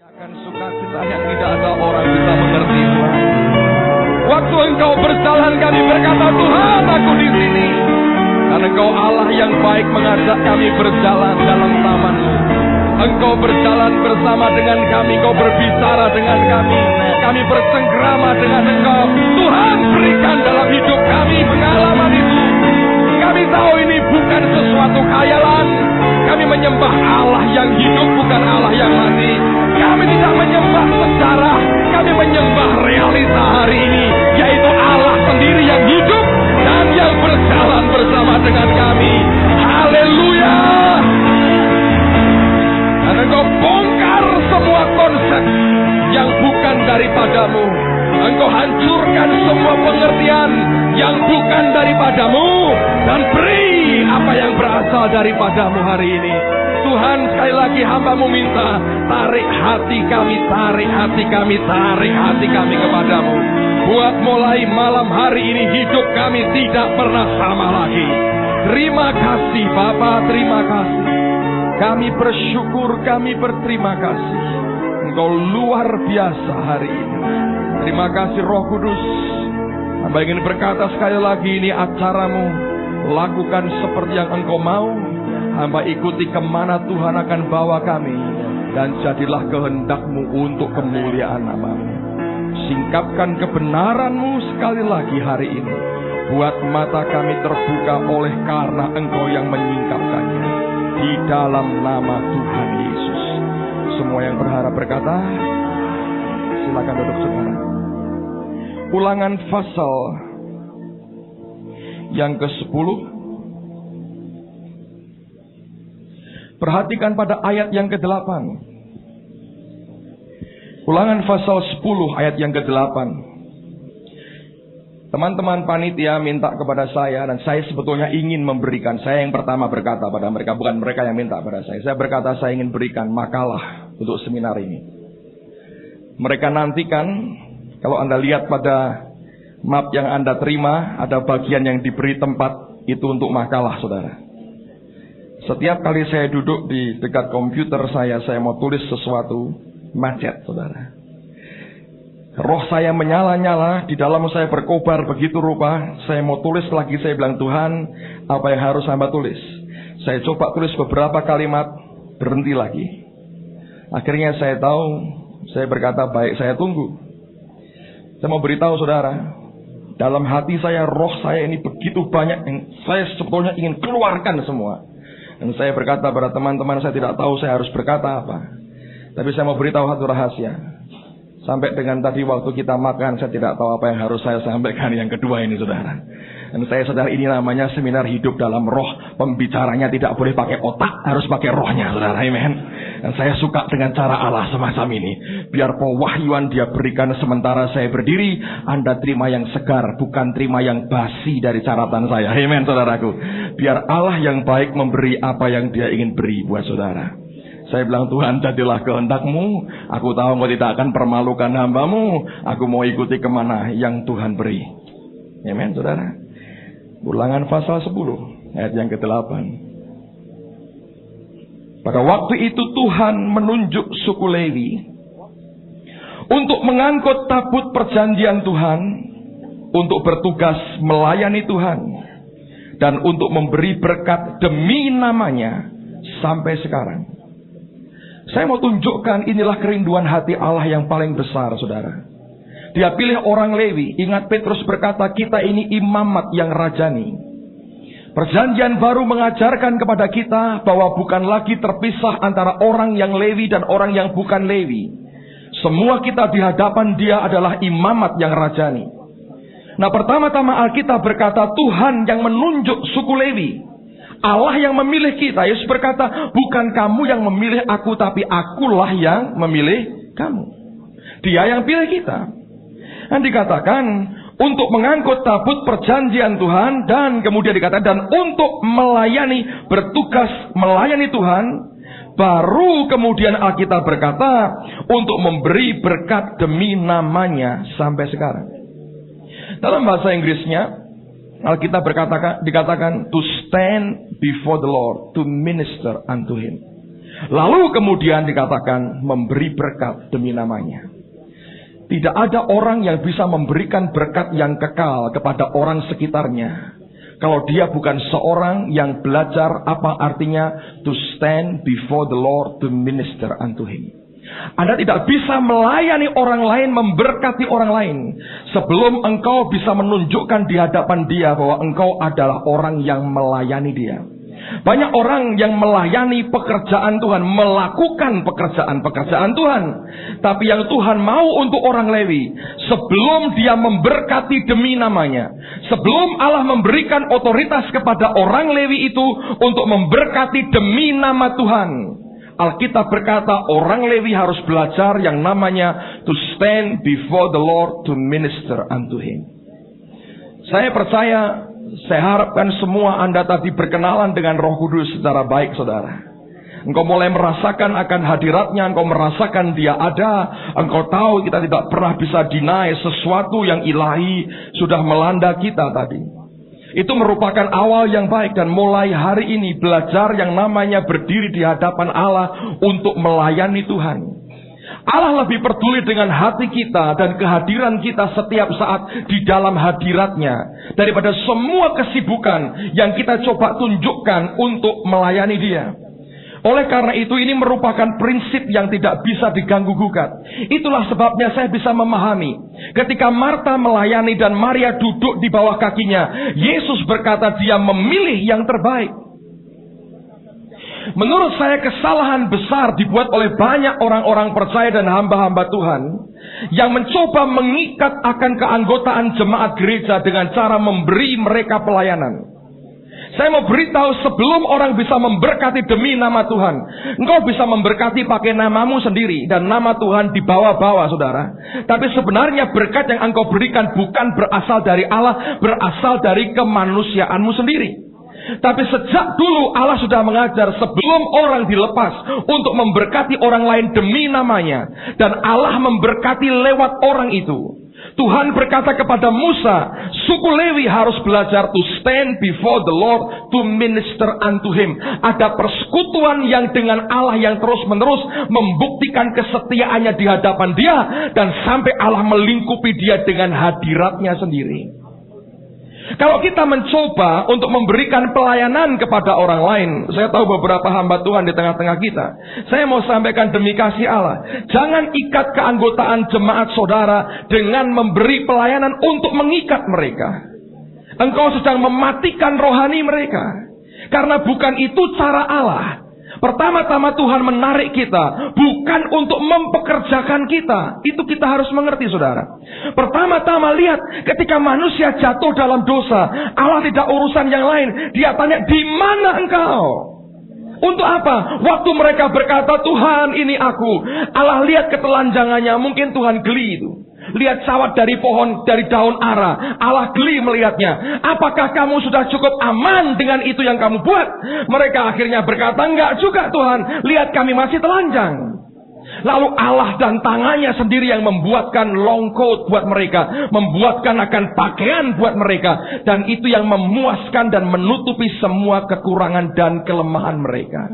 Akan sukacita yang tidak ada orang bisa mengerti, Tuhan. Waktu Engkau berjalan, kami berkata, Tuhan, aku di sini. Dan Engkau Allah yang baik mengajak kami berjalan dalam taman-Mu. Engkau berjalan bersama dengan kami, Engkau berbicara dengan kami. Kami bersengkrama dengan Engkau. Tuhan, berikan dalam hidup kami pengalaman itu. Kami tahu ini bukan sesuatu khayalan. Kami menyembah Allah yang hidup, bukan Allah yang mati. Kami tidak menyembah sejarah, kami menyembah realita hari ini, yaitu Allah sendiri yang hidup dan yang berjalan bersama dengan kami. Haleluya. Dan Engkau bongkar semua konsep yang bukan daripadamu. Engkau hancurkan semua pengertian yang bukan daripadamu, dan beri apa yang berasal daripadamu hari ini. Tuhan, sekali lagi hamba-Mu minta, tarik hati kami, tarik hati kami, tarik hati kami kepadamu. Buat mulai malam hari ini hidup kami tidak pernah sama lagi. Terima kasih Bapa, terima kasih. Kami bersyukur, kami berterima kasih. Engkau luar biasa hari ini. Terima kasih Roh Kudus. Hamba ingin berkata sekali lagi, ini acara-Mu. Lakukan seperti yang Engkau mau. Hamba ikuti kemana Tuhan akan bawa kami. Dan jadilah kehendak-Mu untuk kemuliaan nama-Mu. Singkapkan kebenaran-Mu sekali lagi hari ini. Buat mata kami terbuka oleh karena Engkau yang menyingkapkannya. Di dalam nama Tuhan Yesus. Semua yang berharap berkata, silakan duduk saudara. Ulangan pasal yang ke-10. Perhatikan pada ayat yang ke-8. Ulangan pasal 10 ayat yang ke-8. Teman-teman panitia minta kepada saya, dan saya sebetulnya ingin memberikan. Saya yang pertama berkata pada mereka, bukan mereka yang minta pada saya. Saya berkata saya ingin berikan makalah untuk seminar ini. Mereka nantikan, kalau Anda lihat pada map yang Anda terima, ada bagian yang diberi tempat itu untuk makalah, saudara. Setiap kali saya duduk di dekat komputer saya mau tulis sesuatu, macet, saudara. Roh saya menyala-nyala, di dalam saya berkobar begitu rupa. Saya mau tulis lagi, saya bilang, Tuhan, apa yang harus hamba tulis? Saya coba tulis beberapa kalimat, berhenti lagi. Akhirnya saya tahu, saya berkata, baik, saya tunggu. Saya mau beritahu saudara, dalam hati saya, roh saya ini begitu banyak yang saya sebetulnya ingin keluarkan semua. Dan saya berkata pada teman-teman, saya tidak tahu saya harus berkata apa. Tapi saya mau beritahu satu rahasia. Sampai dengan tadi waktu kita makan, saya tidak tahu apa yang harus saya sampaikan yang kedua ini, saudara. Dan saya sadar ini namanya seminar hidup dalam roh. Pembicaranya tidak boleh pakai otak, harus pakai rohnya, saudara. Amen. Dan saya suka dengan cara Allah semacam ini. Biar pewahyuan Dia berikan sementara saya berdiri, Anda terima yang segar, bukan terima yang basi dari caratan saya. Amen, saudaraku. Biar Allah yang baik memberi apa yang Dia ingin beri buat saudara. Saya bilang, Tuhan, jadilah kehendak-Mu. Aku tahu Engkau tidak akan permalukan hamba-Mu. Aku mau ikuti kemana yang Tuhan beri. Amen, saudara. Ulangan pasal 10 ayat yang ke-8. Pada waktu itu Tuhan menunjuk suku Lewi untuk mengangkut tabut perjanjian Tuhan, untuk bertugas melayani Tuhan, dan untuk memberi berkat demi namanya sampai sekarang. Saya mau tunjukkan inilah kerinduan hati Allah yang paling besar, saudara. Dia pilih orang Lewi. Ingat Petrus berkata, kita ini imamat yang rajani. Perjanjian baru mengajarkan kepada kita bahwa bukan lagi terpisah antara orang yang Lewi dan orang yang bukan Lewi. Semua kita di hadapan Dia adalah imamat yang rajani. Nah, pertama-tama Alkitab berkata Tuhan yang menunjuk suku Lewi. Allah yang memilih kita. Yesus berkata, bukan kamu yang memilih aku, tapi akulah yang memilih kamu. Dia yang pilih kita. Dan dikatakan untuk mengangkut tabut perjanjian Tuhan, dan kemudian dikatakan dan untuk melayani, bertugas melayani Tuhan. Baru kemudian Alkitab berkata untuk memberi berkat demi namanya sampai sekarang. Dalam bahasa Inggrisnya Alkitab dikatakan to stand before the Lord, to minister unto Him. Lalu kemudian dikatakan memberi berkat demi namanya. Tidak ada orang yang bisa memberikan berkat yang kekal kepada orang sekitarnya kalau dia bukan seorang yang belajar apa artinya to stand before the Lord to minister unto him. Anda tidak bisa melayani orang lain, memberkati orang lain sebelum engkau bisa menunjukkan di hadapan dia bahwa engkau adalah orang yang melayani dia. Banyak orang yang melayani pekerjaan Tuhan, melakukan pekerjaan Tuhan. Tapi yang Tuhan mau untuk orang Lewi, sebelum dia memberkati demi namanya, sebelum Allah memberikan otoritas kepada orang Lewi itu untuk memberkati demi nama Tuhan, Alkitab berkata orang Lewi harus belajar yang namanya to stand before the Lord to minister unto him. Saya percaya, saya harapkan semua Anda tadi berkenalan dengan Roh Kudus secara baik, saudara. Engkau mulai merasakan akan hadiratnya, engkau merasakan dia ada, engkau tahu kita tidak pernah bisa deny sesuatu yang ilahi sudah melanda kita tadi. Itu merupakan awal yang baik, dan mulai hari ini belajar yang namanya berdiri di hadapan Allah untuk melayani Tuhan. Allah lebih peduli dengan hati kita dan kehadiran kita setiap saat di dalam hadiratnya daripada semua kesibukan yang kita coba tunjukkan untuk melayani dia. Oleh karena itu ini merupakan prinsip yang tidak bisa diganggu gugat. Itulah sebabnya saya bisa memahami ketika Marta melayani dan Maria duduk di bawah kakinya, Yesus berkata dia memilih yang terbaik. Menurut saya kesalahan besar dibuat oleh banyak orang-orang percaya dan hamba-hamba Tuhan yang mencoba mengikat akan keanggotaan jemaat gereja dengan cara memberi mereka pelayanan. Saya mau beritahu, sebelum orang bisa memberkati demi nama Tuhan, engkau bisa memberkati pakai namamu sendiri dan nama Tuhan dibawa-bawa, saudara. Tapi sebenarnya berkat yang engkau berikan bukan berasal dari Allah, berasal dari kemanusiaanmu sendiri. Tapi sejak dulu Allah sudah mengajar sebelum orang dilepas untuk memberkati orang lain demi namanya, dan Allah memberkati lewat orang itu. Tuhan berkata kepada Musa, suku Lewi harus belajar to stand before the Lord to minister unto him. Ada persekutuan yang dengan Allah yang terus-menerus membuktikan kesetiaannya di hadapan dia, dan sampai Allah melingkupi dia dengan hadiratnya sendiri. Kalau kita mencoba untuk memberikan pelayanan kepada orang lain, saya tahu beberapa hamba Tuhan di tengah-tengah kita. Saya mau sampaikan demi kasih Allah, jangan ikat keanggotaan jemaat saudara dengan memberi pelayanan untuk mengikat mereka. Engkau sedang mematikan rohani mereka, karena bukan itu cara Allah. Pertama-tama Tuhan menarik kita bukan untuk mempekerjakan kita. Itu kita harus mengerti, saudara. Pertama-tama lihat, ketika manusia jatuh dalam dosa, Allah tidak urusan yang lain. Dia tanya, di mana engkau? Untuk apa? Waktu mereka berkata, Tuhan ini aku, Allah lihat ketelanjangannya. Mungkin Tuhan geli itu. Lihat sawat dari pohon, dari daun ara. Allah geli melihatnya. Apakah kamu sudah cukup aman dengan itu yang kamu buat? Mereka akhirnya berkata, enggak juga Tuhan. Lihat kami masih telanjang. Lalu Allah dan tangannya sendiri yang membuatkan long coat buat mereka, membuatkan akan pakaian buat mereka, dan itu yang memuaskan dan menutupi semua kekurangan dan kelemahan mereka.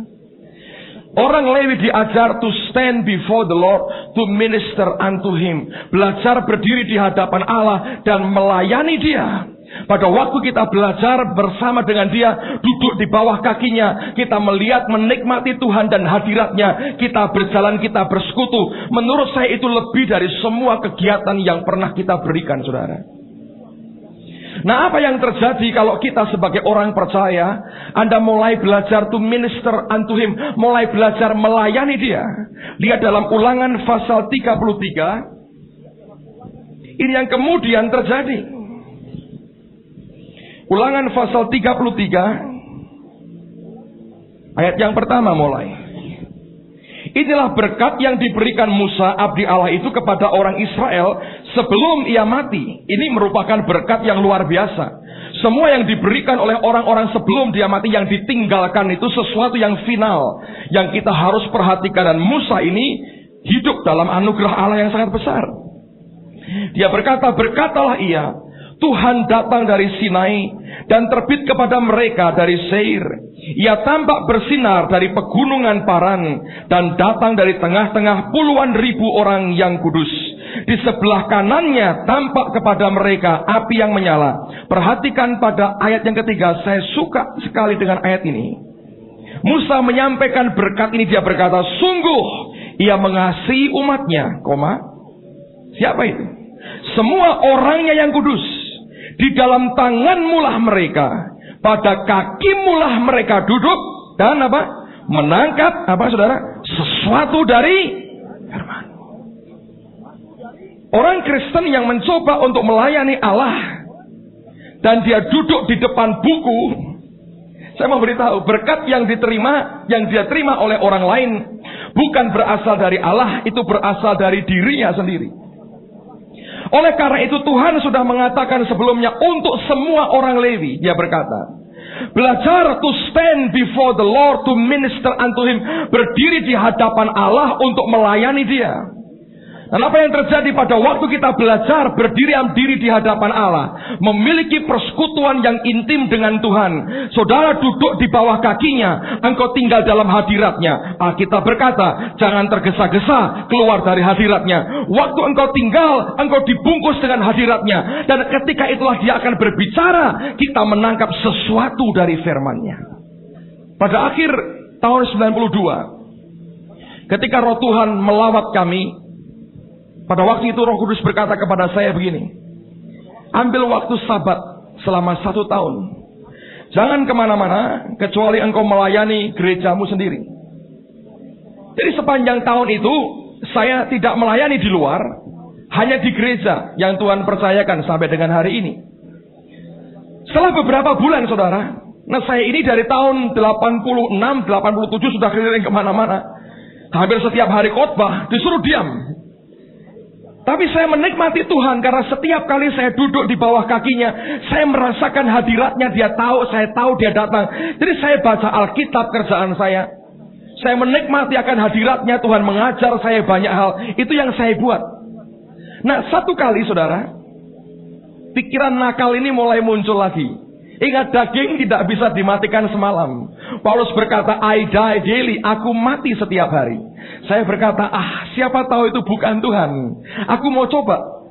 Orang Lewi diajar to stand before the Lord to minister unto him. Belajar berdiri di hadapan Allah dan melayani dia. Pada waktu kita belajar bersama dengan dia, duduk di bawah kakinya, kita melihat, menikmati Tuhan dan hadiratnya, kita berjalan, kita bersekutu. Menurut saya itu lebih dari semua kegiatan yang pernah kita berikan, saudara. Nah, apa yang terjadi kalau kita sebagai orang percaya, Anda mulai belajar to minister unto him, mulai belajar melayani dia. Lihat dalam Ulangan pasal 33. Ini yang kemudian terjadi. Ulangan pasal 33 ayat yang pertama mulai. Inilah berkat yang diberikan Musa abdi Allah itu kepada orang Israel sebelum ia mati. Ini merupakan berkat yang luar biasa. Semua yang diberikan oleh orang-orang sebelum dia mati, yang ditinggalkan itu sesuatu yang final, yang kita harus perhatikan. Dan Musa ini hidup dalam anugerah Allah yang sangat besar. Dia berkata, berkatalah ia, Tuhan datang dari Sinai dan terbit kepada mereka dari Seir. Ia tampak bersinar dari pegunungan Paran dan datang dari tengah-tengah puluhan ribu orang yang kudus. Di sebelah kanannya tampak kepada mereka api yang menyala. Perhatikan pada ayat yang ketiga, saya suka sekali dengan ayat ini. Musa menyampaikan berkat ini, dia berkata, sungguh ia mengasihi umatnya, siapa itu? Semua orangnya yang kudus. Di dalam tanganmulah mereka, pada kakimulah mereka duduk dan menangkap saudara? Sesuatu dari firman. Orang Kristen yang mencoba untuk melayani Allah dan dia duduk di depan buku, saya mau beritahu, berkat yang diterima, yang dia terima oleh orang lain, bukan berasal dari Allah, itu berasal dari dirinya sendiri. Oleh karena itu Tuhan sudah mengatakan sebelumnya untuk semua orang Lewi, dia berkata, belajar to stand before the Lord to minister unto him, berdiri di hadapan Allah untuk melayani dia. Dan apa yang terjadi pada waktu kita belajar berdiri di hadapan Allah, memiliki persekutuan yang intim dengan Tuhan, saudara duduk di bawah kakinya, engkau tinggal dalam hadiratnya. Alkitab berkata, jangan tergesa-gesa keluar dari hadiratnya. Waktu engkau tinggal, engkau dibungkus dengan hadiratnya. Dan ketika itulah dia akan berbicara, kita menangkap sesuatu dari firman-Nya. Pada akhir tahun 92, ketika Roh Tuhan melawat kami, pada waktu itu Roh Kudus berkata kepada saya begini, ambil waktu Sabat selama 1 tahun. Jangan kemana-mana, kecuali engkau melayani gerejamu sendiri. Jadi sepanjang tahun itu, saya tidak melayani di luar, hanya di gereja yang Tuhan percayakan sampai dengan hari ini. Setelah beberapa bulan saudara, saya ini dari tahun 86, 87 sudah keliling kemana-mana. Hampir setiap hari khotbah, disuruh diam. Tapi saya menikmati Tuhan karena setiap kali saya duduk di bawah kakinya, saya merasakan hadiratnya, saya tahu dia datang. Jadi saya baca Alkitab kerjaan saya. Saya menikmati akan hadiratnya, Tuhan mengajar saya banyak hal. Itu yang saya buat. Nah, satu kali saudara, pikiran nakal ini mulai muncul lagi. Ingat, daging tidak bisa dimatikan semalam. Paulus berkata, I die daily, aku mati setiap hari. Saya berkata, siapa tahu itu bukan Tuhan. Aku mau coba.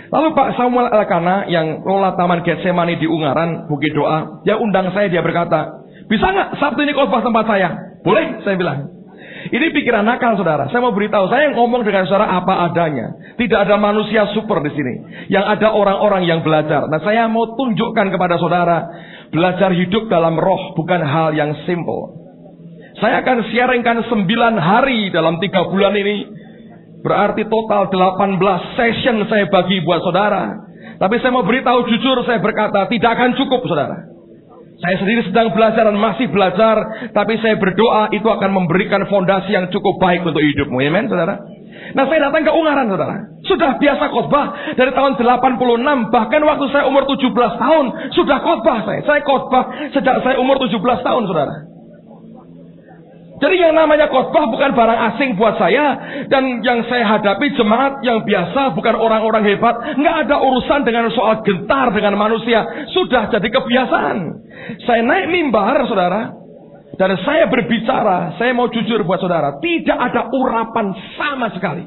Lalu Pak Samuel Elkana yang kelola Taman Getsemani di Ungaran, Bukit Doa, dia undang saya, dia berkata, bisa nggak Sabtu ini khotbah tempat saya? Boleh, saya bilang. Ini pikiran nakal saudara. Saya mau beritahu, saya ngomong dengan saudara apa adanya. Tidak ada manusia super di sini. Yang ada orang-orang yang belajar. Nah, saya mau tunjukkan kepada saudara, belajar hidup dalam roh bukan hal yang simple. Saya akan sharingkan 9 hari dalam 3 bulan ini. Berarti total 18 session saya bagi buat saudara. Tapi saya mau beritahu jujur, saya berkata tidak akan cukup saudara. Saya sendiri sedang belajar dan masih belajar. Tapi saya berdoa itu akan memberikan fondasi yang cukup baik untuk hidupmu. Amen saudara. Nah, saya datang ke Ungaran saudara. Sudah biasa khotbah dari tahun 86. Bahkan waktu saya umur 17 tahun sudah khotbah saya. Saya khotbah sejak saya umur 17 tahun saudara. Jadi yang namanya khotbah bukan barang asing buat saya. Dan yang saya hadapi jemaat yang biasa, bukan orang-orang hebat. Nggak ada urusan dengan soal gentar dengan manusia. Sudah jadi kebiasaan. Saya naik mimbar saudara, dan saya berbicara. Saya mau jujur buat saudara, tidak ada urapan sama sekali.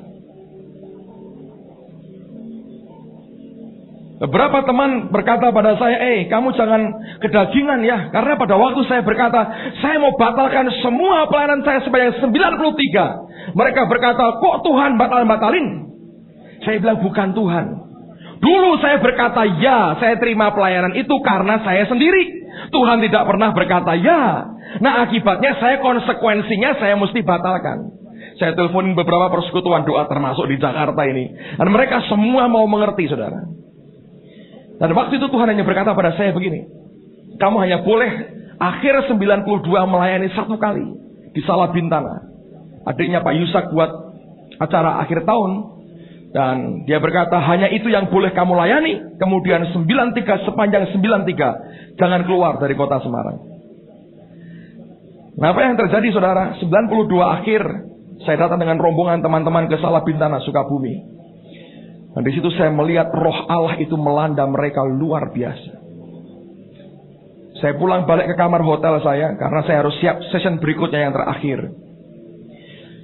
Beberapa teman berkata pada saya, kamu jangan kedagingan ya. Karena pada waktu saya berkata, saya mau batalkan semua pelayanan saya sebanyak 93. Mereka berkata, kok Tuhan batalin? Saya bilang, bukan Tuhan. Dulu saya berkata, ya, saya terima pelayanan itu karena saya sendiri. Tuhan tidak pernah berkata, ya. Nah, akibatnya konsekuensinya saya mesti batalkan. Saya teleponin beberapa persekutuan doa termasuk di Jakarta ini. Dan mereka semua mau mengerti saudara. Dan waktu itu Tuhan hanya berkata pada saya begini, kamu hanya boleh akhir 92 melayani 1 kali di Salabintana. Adiknya Pak Yusak buat acara akhir tahun, dan dia berkata hanya itu yang boleh kamu layani. Kemudian 93, sepanjang 93 jangan keluar dari kota Semarang. Nah, apa yang terjadi saudara? 92 akhir saya datang dengan rombongan teman-teman ke Salabintana, Sukabumi. Dan di situ saya melihat roh Allah itu melanda mereka luar biasa. Saya pulang balik ke kamar hotel saya karena saya harus siap session berikutnya yang terakhir.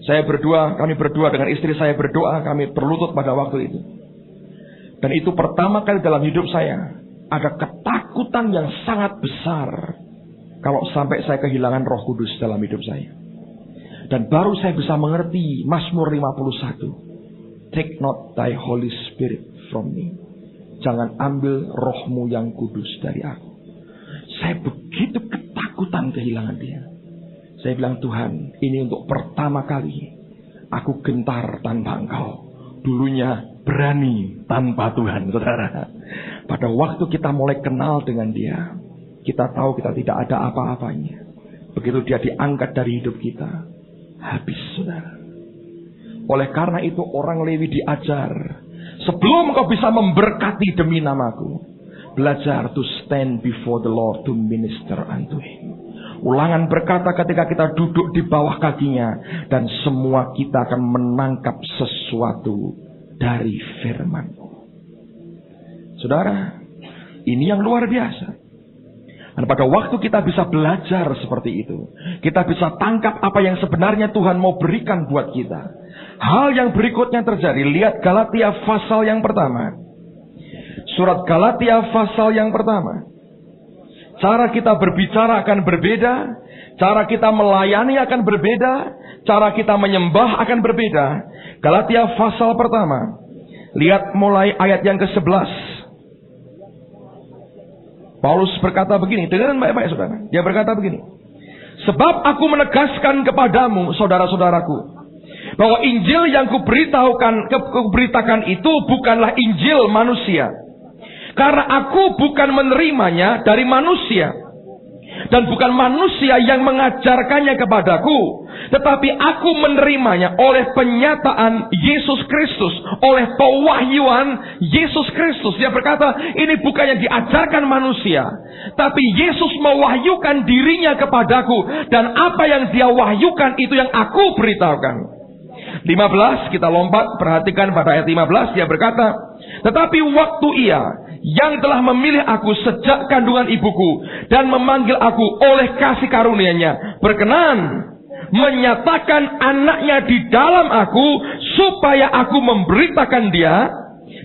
Kami berdua dengan istri saya berdoa, kami berlutut pada waktu itu. Dan itu pertama kali dalam hidup saya ada ketakutan yang sangat besar kalau sampai saya kehilangan Roh Kudus dalam hidup saya. Dan baru saya bisa mengerti Mazmur 51. Take not thy Holy Spirit from me. Jangan ambil rohmu yang kudus dari aku. Saya begitu ketakutan kehilangan dia. Saya bilang, Tuhan, ini untuk pertama kali aku gentar tanpa Engkau. Dulunya berani tanpa Tuhan, saudara. Pada waktu kita mulai kenal dengan dia, kita tahu kita tidak ada apa-apanya. Begitu dia diangkat dari hidup kita, habis, saudara. Oleh karena itu orang Lewi diajar, sebelum kau bisa memberkati demi namaku, belajar to stand before the Lord to minister unto Him. Ulangan berkata ketika kita duduk di bawah kakinya, dan semua kita akan menangkap sesuatu dari firman-Mu. Saudara, ini yang luar biasa. Dan pada waktu kita bisa belajar seperti itu, kita bisa tangkap apa yang sebenarnya Tuhan mau berikan buat kita. Hal yang berikutnya terjadi. Lihat Galatia pasal yang pertama. Surat Galatia pasal yang pertama. Cara kita berbicara akan berbeda. Cara kita melayani akan berbeda. Cara kita menyembah akan berbeda. Galatia pasal pertama. Lihat mulai ayat yang ke-11. Paulus berkata begini. Dengarkan baik-baik, saudara. Dia berkata begini. Sebab aku menegaskan kepadamu, saudara-saudaraku, bahwa Injil yang kuberitakan itu bukanlah Injil manusia. Karena aku bukan menerimanya dari manusia. Dan bukan manusia yang mengajarkannya kepadaku. Tetapi aku menerimanya oleh penyataan Yesus Kristus. Oleh pewahyuan Yesus Kristus. Dia berkata, ini bukan yang diajarkan manusia. Tapi Yesus mewahyukan dirinya kepadaku. Dan apa yang dia wahyukan itu yang aku beritahukan. 15, kita lompat, perhatikan pada ayat 15, dia berkata, tetapi waktu ia yang telah memilih aku sejak kandungan ibuku dan memanggil aku oleh kasih karunia-Nya berkenan menyatakan anaknya di dalam aku, supaya aku memberitakan dia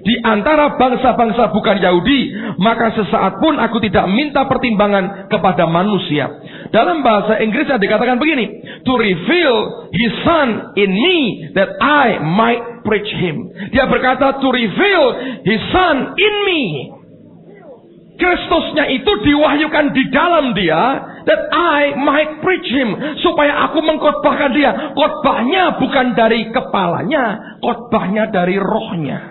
di antara bangsa-bangsa bukan Yahudi, maka sesaat pun aku tidak minta pertimbangan kepada manusia. Dalam bahasa Inggrisnya dikatakan begini, to reveal His Son in me, that I might preach Him. Dia berkata, to reveal His Son in me. Kristusnya itu diwahyukan di dalam dia, that I might preach Him, supaya aku mengkhotbahkan dia. Khotbahnya bukan dari kepalanya, khotbahnya dari rohnya.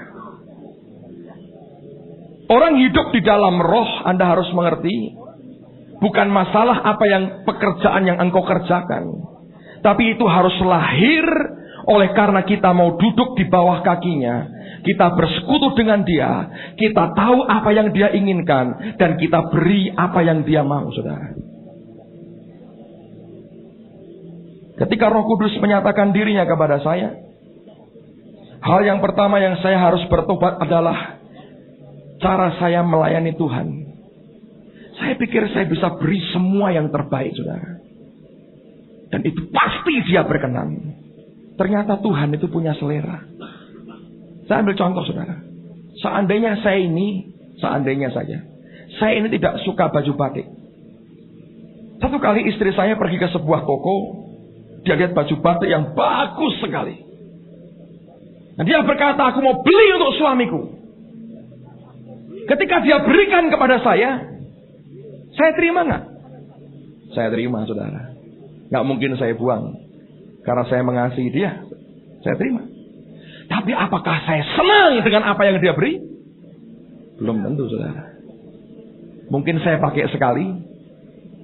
Orang hidup di dalam roh, Anda harus mengerti. Bukan masalah apa yang pekerjaan yang engkau kerjakan. Tapi itu harus lahir oleh karena kita mau duduk di bawah kakinya. Kita bersekutu dengan dia. Kita tahu apa yang dia inginkan. Dan kita beri apa yang dia mau, saudara. Ketika Roh Kudus menyatakan dirinya kepada saya, hal yang pertama yang saya harus bertobat adalah cara saya melayani Tuhan. Saya pikir saya bisa beri semua yang terbaik, saudara. Dan itu pasti dia berkenan. Ternyata Tuhan itu punya selera. Saya ambil contoh, saudara. Seandainya saja, saya ini tidak suka baju batik. Satu kali istri saya pergi ke sebuah toko. Dia lihat baju batik yang bagus sekali. Dan dia berkata, aku mau beli untuk suamiku. Ketika dia berikan kepada saya terima nggak? Saya terima, saudara. Nggak mungkin saya buang. Karena saya mengasihi dia. Saya terima. Tapi apakah saya senang dengan apa yang dia beri? Belum tentu, saudara. Mungkin saya pakai sekali.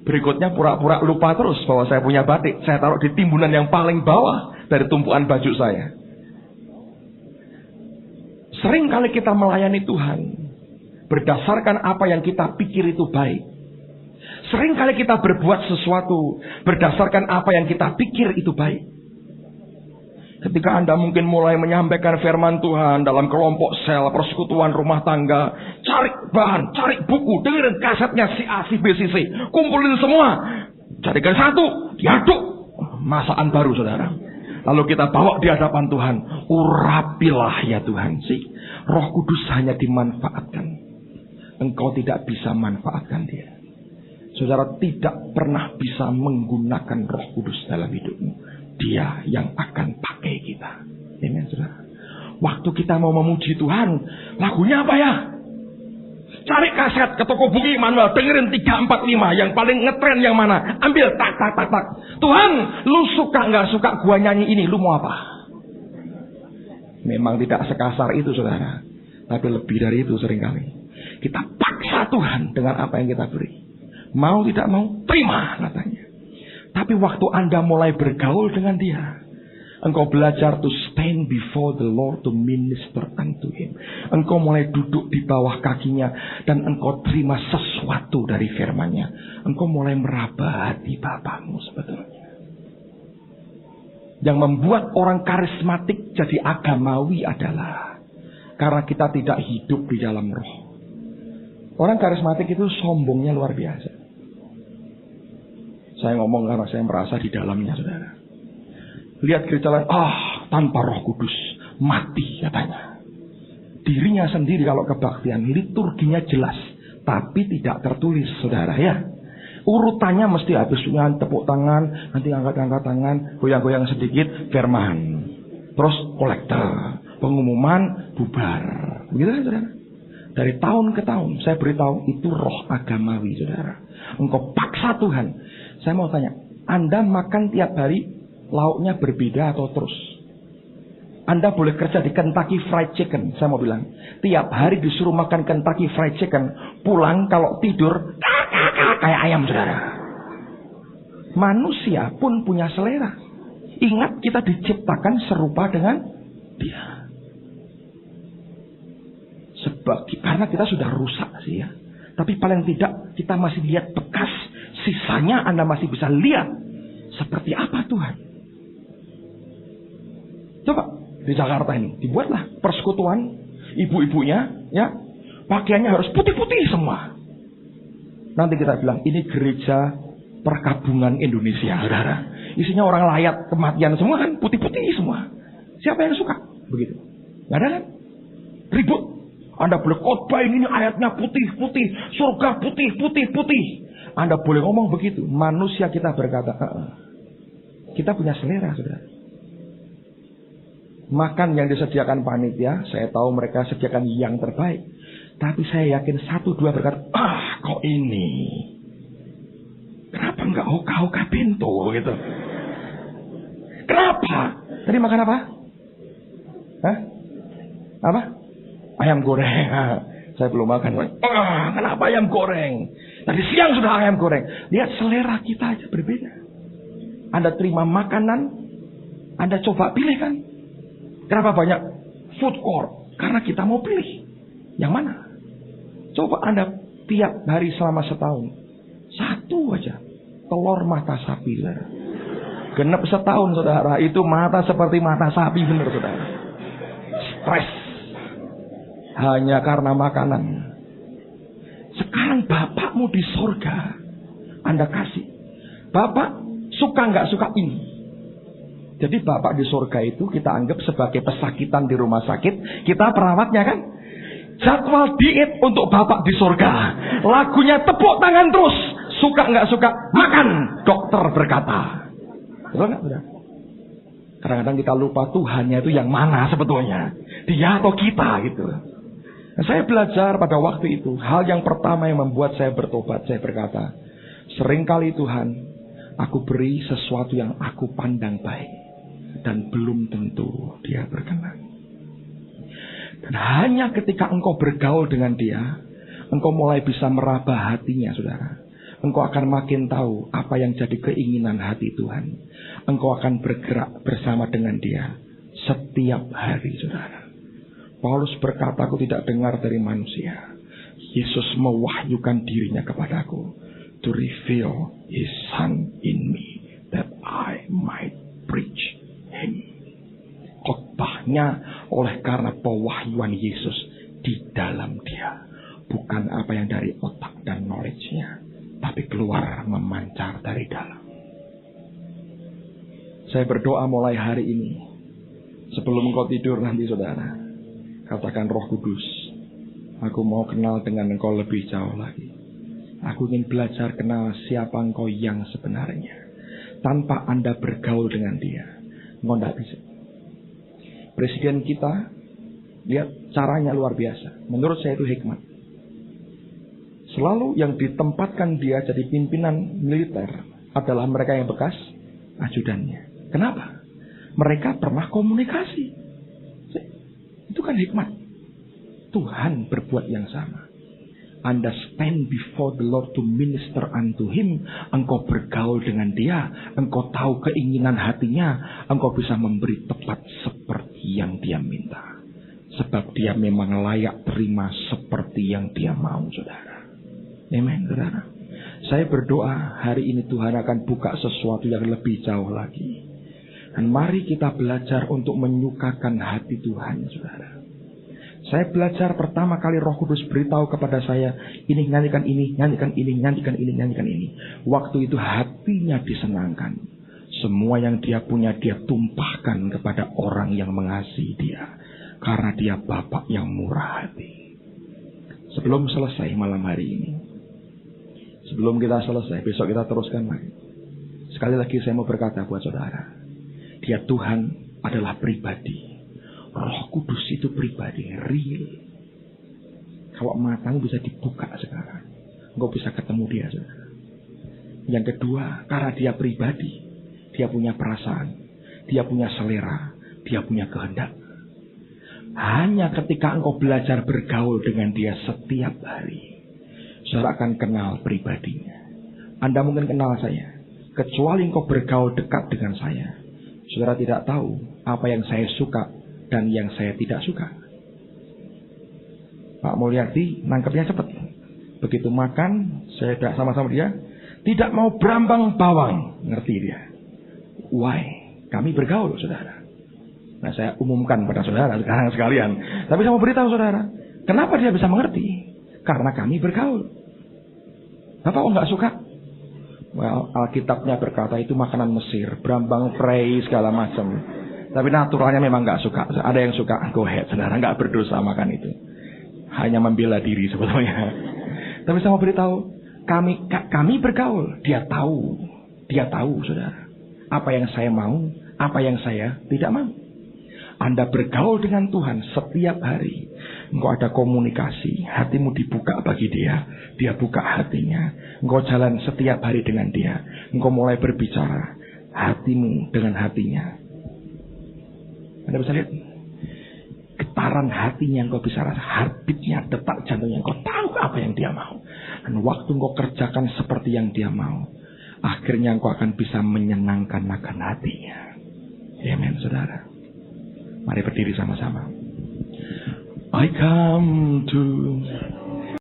Berikutnya pura-pura lupa terus bahwa saya punya batik. Saya taruh di timbunan yang paling bawah dari tumpuan baju saya. Sering kali kita melayani Tuhan berdasarkan apa yang kita pikir itu baik. Sering kali kita berbuat sesuatu berdasarkan apa yang kita pikir itu baik. Ketika Anda mungkin mulai menyampaikan firman Tuhan dalam kelompok sel, persekutuan rumah tangga, cari bahan, cari buku, dengerin kasetnya si A, si B, si C, kumpulin semua, jadikan satu, diaduk, masakan baru saudara. Lalu kita bawa di hadapan Tuhan, urapilah ya Tuhan sih. Roh Kudus hanya dimanfaatkan, engkau tidak bisa manfaatkan dia. Saudara tidak pernah bisa menggunakan Roh Kudus dalam hidupmu. Dia yang akan pakai kita. Amen, saudara. Waktu kita mau memuji Tuhan, lagunya apa ya? Cari kaset ke toko buku Immanuel, dengerin 3, 4, 5 yang paling ngetren yang mana? Ambil tak. Tuhan, lu suka nggak suka gua nyanyi ini? Lu mau apa? Memang tidak sekasar itu saudara, tapi lebih dari itu seringkali. Kita paksa Tuhan dengan apa yang kita beri. Mau tidak mau, terima katanya. Tapi waktu Anda mulai bergaul dengan dia, engkau belajar to stand before the Lord to minister unto Him. Engkau mulai duduk di bawah kakinya dan engkau terima sesuatu dari firman-Nya. Engkau mulai meraba hati Bapamu sebetulnya. Yang membuat orang karismatik jadi agamawi adalah karena kita tidak hidup di dalam roh. Orang karismatik itu sombongnya luar biasa. Saya ngomong karena saya merasa di dalamnya saudara. Lihat gereja lain, tanpa Roh Kudus mati katanya. Dirinya sendiri kalau kebaktian, liturginya jelas, tapi tidak tertulis saudara ya. Urutannya mesti habis dengan tepuk tangan, nanti angkat tangan, goyang-goyang sedikit, firman, terus kolektor, pengumuman, bubar. Begitu kan saudara? Dari tahun ke tahun saya beritahu itu roh agamawi saudara. Engkau paksa Tuhan. Saya mau tanya, Anda makan tiap hari lauknya berbeda atau terus? Anda boleh kerja di Kentucky Fried Chicken. Saya mau bilang, tiap hari disuruh makan Kentucky Fried Chicken, pulang kalau tidur kayak ayam saudara. Manusia pun punya selera. Ingat kita diciptakan serupa dengan dia. Karena kita sudah rusak sih ya. Tapi paling tidak kita masih lihat bekas. Sisanya Anda masih bisa lihat seperti apa Tuhan. Coba di Jakarta ini dibuatlah persekutuan ibu-ibunya ya, pakaiannya harus putih-putih semua. Nanti kita bilang ini gereja perkabungan Indonesia saudara. Isinya orang layat kematian semua kan, putih-putih semua. Siapa yang suka begitu? Gak ada kan? Ribut. Anda boleh khotbah ini ayatnya putih-putih, surga putih-putih. Anda boleh ngomong begitu. Manusia kita berkata, kita punya selera saudara. Makan yang disediakan panitia, saya tahu mereka sediakan yang terbaik. Tapi saya yakin 1, 2 berkata, kok ini? Kenapa enggak hoka-hoka bento gitu? Kenapa? Tadi makan apa? Apa? Ayam goreng. Saya belum makan. Kenapa ayam goreng? Tadi siang sudah ayam goreng. Lihat selera kita aja berbeda. Anda terima makanan, Anda coba pilih kan? Kenapa banyak food court? Karena kita mau pilih. Yang mana? Coba Anda tiap hari selama setahun. 1 aja. Telur mata sapi. Genep setahun saudara. Itu mata seperti mata sapi benar saudara. Stres. Hanya karena makanan. Sekarang Bapakmu di sorga, Anda kasih. Bapak suka nggak suka ini. Jadi Bapak di sorga itu kita anggap sebagai pesakitan di rumah sakit. Kita perawatnya kan. Jadwal diet untuk Bapak di sorga. Lagunya tepuk tangan terus. Suka nggak suka makan. Dokter berkata. Betul nggak? Kadang-kadang kita lupa Tuhannya itu yang mana sebetulnya. Dia atau kita gitu. Saya belajar pada waktu itu, hal yang pertama yang membuat saya bertobat, saya berkata, seringkali Tuhan, aku beri sesuatu yang aku pandang baik, dan belum tentu dia berkenan. Dan hanya ketika engkau bergaul dengan dia, engkau mulai bisa meraba hatinya, saudara. Engkau akan makin tahu apa yang jadi keinginan hati Tuhan. Engkau akan bergerak bersama dengan dia setiap hari, saudara. Paulus berkata, aku tidak dengar dari manusia. Yesus mewahyukan dirinya kepadaku. To reveal His Son in me. That I might preach Him. Khotbahnya oleh karena pewahyuan Yesus di dalam dia. bukan apa yang dari otak dan knowledge-nya, tapi keluar memancar dari dalam. Saya berdoa mulai hari ini, sebelum engkau tidur nanti saudara, katakan, Roh Kudus, aku mau kenal dengan engkau lebih jauh lagi. Aku ingin belajar kenal siapa engkau yang sebenarnya. Tanpa Anda bergaul dengan dia, engkau tidak bisa. Presiden kita, lihat caranya luar biasa. Menurut saya itu hikmat. Selalu yang ditempatkan dia jadi pimpinan militer adalah mereka yang bekas ajudannya. Kenapa? Mereka pernah komunikasi. Itu kan hikmat. Tuhan berbuat yang sama. Anda stand before the Lord to minister unto Him. Engkau bergaul dengan dia. Engkau tahu keinginan hatinya. Engkau bisa memberi tepat seperti yang dia minta. Sebab dia memang layak terima seperti yang dia mau, saudara. Amen, saudara. Saya berdoa hari ini Tuhan akan buka sesuatu yang lebih jauh lagi. Dan mari kita belajar untuk menyukakan hati Tuhan, saudara. Saya belajar pertama kali Roh Kudus beritahu kepada saya, ini nyanyikan ini, nyanyikan ini, nyanyikan ini, nyanyikan ini. Waktu itu hatinya disenangkan. Semua yang dia punya dia tumpahkan kepada orang yang mengasihi dia. Karena dia Bapa yang murah hati. Sebelum selesai malam hari ini, sebelum kita selesai, besok kita teruskan lagi. Sekali lagi saya mau berkata buat saudara, dia Tuhan adalah pribadi. Roh Kudus itu pribadi, real. Kalau matamu bisa dibuka sekarang, engkau bisa ketemu dia, saudara. Yang kedua, karena dia pribadi, dia punya perasaan, dia punya selera, dia punya kehendak. Hanya ketika engkau belajar bergaul dengan dia setiap hari, saudara akan kenal pribadinya. Anda mungkin kenal saya, kecuali engkau bergaul dekat dengan saya, saudara tidak tahu apa yang saya suka dan yang saya tidak suka. Pak Mulyadi nangkepnya cepat. Begitu makan, saya tidak sama-sama dia, tidak mau berambang bawang, ngerti dia. Why? Kami bergaul, saudara. Nah, saya umumkan pada saudara sekarang sekalian. Tapi saya mau beritahu saudara, kenapa dia bisa mengerti? Karena kami bergaul. Bapak kok nggak suka? Well, Alkitabnya berkata itu makanan Mesir, berambang prei segala macam. Tapi naturalnya memang nggak suka. Ada yang suka, go ahead, saudara, nggak berdosa makan itu. Hanya membela diri sebetulnya. Tapi saya mau beritahu, kami bergaul. Dia tahu, saudara, apa yang saya mau, apa yang saya tidak mau. Anda bergaul dengan Tuhan setiap hari. Engkau ada komunikasi, hatimu dibuka bagi dia, dia buka hatinya. Engkau jalan setiap hari dengan dia. Engkau mulai berbicara, hatimu dengan hatinya. Anda bisa lihat getaran hatinya, engkau bisa rasa heartbeatnya, detak jantungnya. Engkau tahu apa yang dia mau. Dan waktu engkau kerjakan seperti yang dia mau, akhirnya engkau akan bisa menyenangkan akan hatinya. Amen, saudara. Mari berdiri sama-sama. I come to